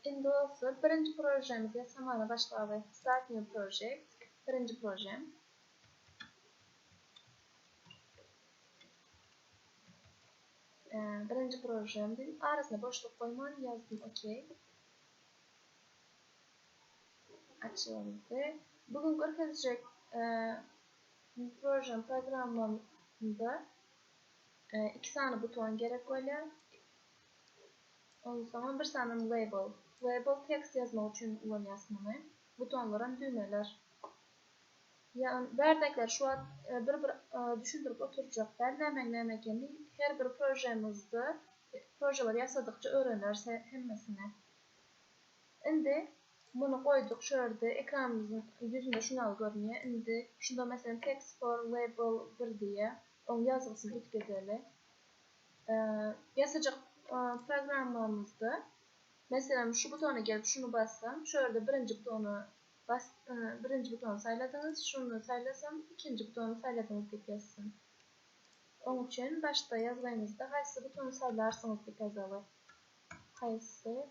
Endi olsa birinci projemiz yasamana başladık. Start new project. Birinci projem. Birinci projem dedim. Arasına boşluk koyman yazdım. OK. Açıldı. Bugün görkezecek projem programında 2 tane buton gerek öyle. O zaman bir tane label. Label text yazmak için kullanıyorsunuz. Butonların düğmeler. Yani verdikler şu an bir düşündürüp oturacak. Derlemek yani her bir projemizde projeler yasadıkça öğrenirse hemmesine. Şimdi bunu koyduk şöyle ekranımızın yüzünde şunu görünüyor. Şimdi şunda mesela text for label 1 diye onun yazısını etkiledi. Yazacak programımızda mesela şu butona gelip şunu bassam şöyle birinci butonu sayladınız, şunu saylasam ikinci butonu sayladınız dep yazsın. Onun için başta yazganızda qaysı butonu saylarsanız dep yazalı. Qaysı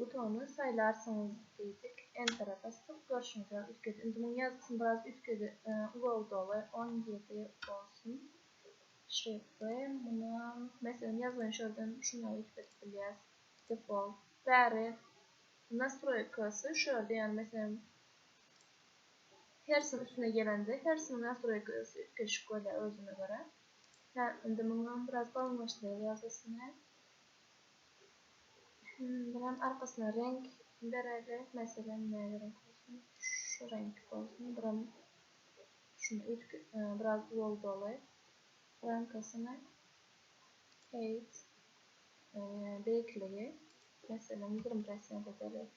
butonu saylarsanız dedik. Enter'a bastık. Görüşmek üzere. Şimdi bunun yazısını biraz ütkedi. $17 olsun. Şifre buna mesela yazmayın şuradan şunu yükletebiliriz. Default. Bari настройкасы şöyle yani mesela hersinin üstüne gelende hersinin настройкасы ütkeşik öyle özüne göre. Şimdi bundan biraz kalınlaştırıyor yazısını. Bunun arkasına renk verelim. Mesela ne renk olsun? Şu renk olsun. Buranın şunu biraz yol dolu. Arkasına 8 bekleyi. Mesela 20% edelim.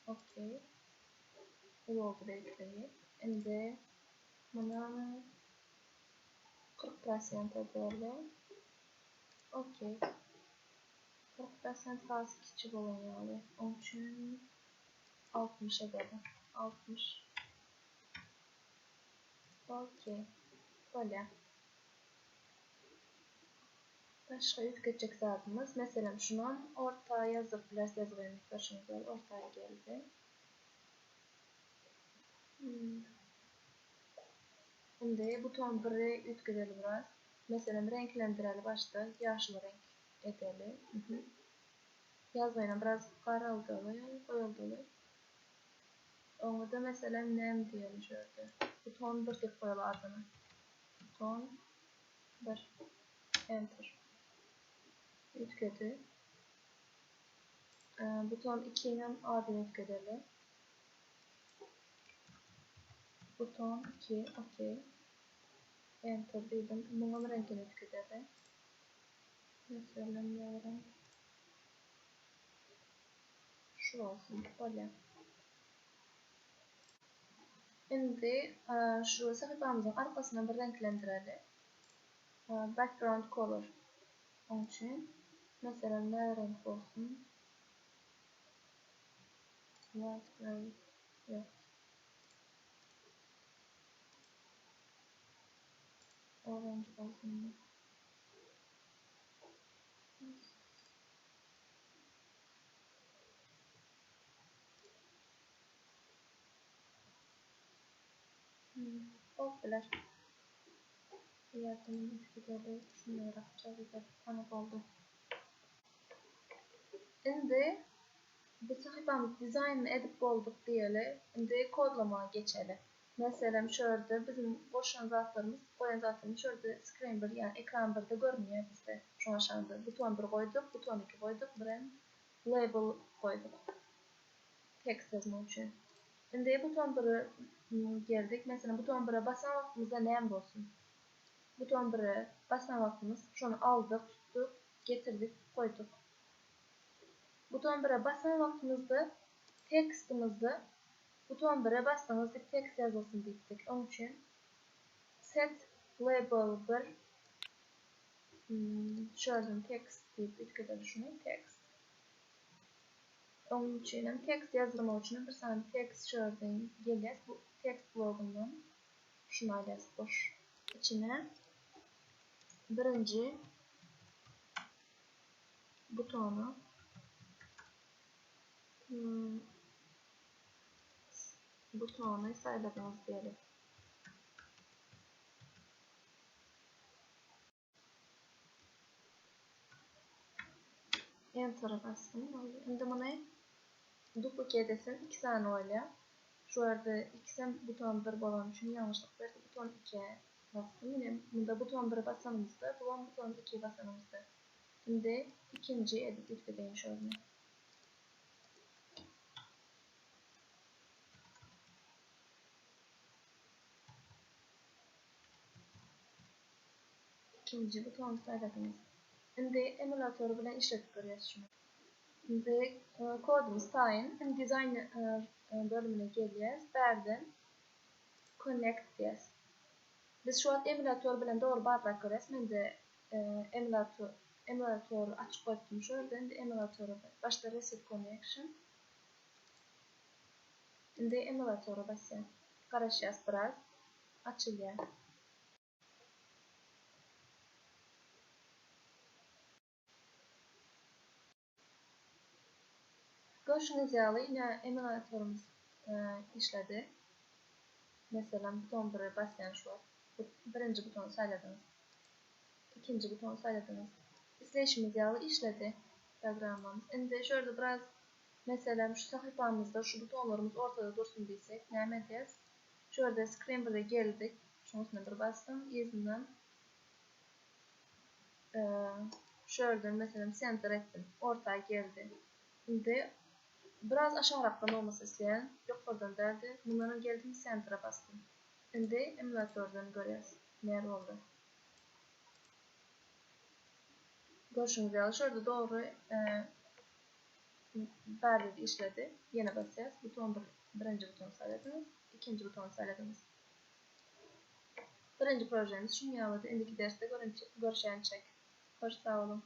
OK. Bu oldu bekleyi. Şimdi buna 40% edelim. OK. 40% fazla küçük olan yani. Onun için 60 edelim. 60. OK. Böyle. Başka yükleyecek zatımız. Mesela şunun orta yazıp biraz yazıvermek başımıza ortaya geldi. Şimdi buton 1'i yükleyelim biraz. Mesela renklendirelim başta. Yaşlı renk edelim. Yazmayla biraz karaldalı, koyuldalı. Onu da mesela nem diyelim şöyle. Buton 1 dep koyalım adını. Buton 1. Enter. Yükledi. Buton 2 ile adını yükleyelim. Buton 2. OK. Enter dedim. Bunun rengini yükleyelim. Mesela ne renk? Şu olsun. Böyle. Şimdi şu sayfamızın arkasına bir renklendirelim. Background color. Onun için mesela ne renk olsun? White renk. Yok. Orange olsun. Oldular. Yardım etkileri şunu yaratacağız. Tanık oldu. Şimdi bu sayfamız dizayn edip olduk diyelim. Şimdi kodlamaya geçelim. Mesela şöyle bizim boşan zatlarımız, koyan zatlarımız şöyle screen 1 yani ekran 1'de görünüyor bizde şu aşağıda. Buton 1 koyduk, buton 2 koyduk, bir label koyduk. Text yazmak için. Şimdi buton 1'e geldik. Mesela buton 1'e basan vaxtımızda neyim olsun? Buton 1'e basan vaxtımız şunu aldık, tuttuk, getirdik, koyduk. Buton 1'e basan vaxtımızda textimizi buton 1'e bastığınız bir text yazılsın dedik. Onun için set label 1 şöyle text deyip yükledim şunu text. Onun için text yazdırma için bir tane text şöyle geliriz. Bu text blogundan şunu alırız boş içine. birinci butonu butonu sayıladığımız diyelim. Enter'a bastım. Şimdi bunu duplicate etsin. 2 tane öyle. Şu arada ikisi buton 1 olan için yanlışlık verdi. Buton 2'ye bastım. Yine bunda buton 1'e basanımızda, buton 2'ye basanımızda. Şimdi ikinci edit yükledeyim şöyle. İkinci buton sayıladınız. Şimdi emülatörü bilen işletip görüyoruz şunu. Şimdi kodumuz tayin. Design bölümüne geleceğiz. Berden connect diyeceğiz. Biz şu an emülatör bilen doğru bağlarak görüyoruz. Ben de emülatörü açık koydum şöyle. Ben de emülatörü başta reset connection. Şimdi emülatörü basayım. Karışacağız biraz. Açılıyor. Gördüğünüz gibi yine emülatörümüz işledi. Mesela buton 1'e basayım şu an. Birinci butonu sayıladınız. İkinci butonu sayıladınız. İşleyişimiz işledi. Programımız. Şimdi şöyle biraz mesela şu sayfamızda şu butonlarımız ortada dursun diysek ne yapacağız? Şöyle Scramble'e geldik. Şunun bir bastım. Yüzünden şöyle mesela center ettim. Ortaya geldi. Şimdi biraz aşağı taraftan olması isteyen yukarıdan derdi. Bunların geldiğini center'a bastım. Şimdi emülatörden görüyoruz. Ne oldu? Görüşünüz üzere şurada doğru berredi işledi. Yine basacağız. Birinci buton sayıladınız. İkinci buton sayıladınız. Birinci projemiz şunu yağladı. Endiki derste görüşen çek. Hoş sağ olun.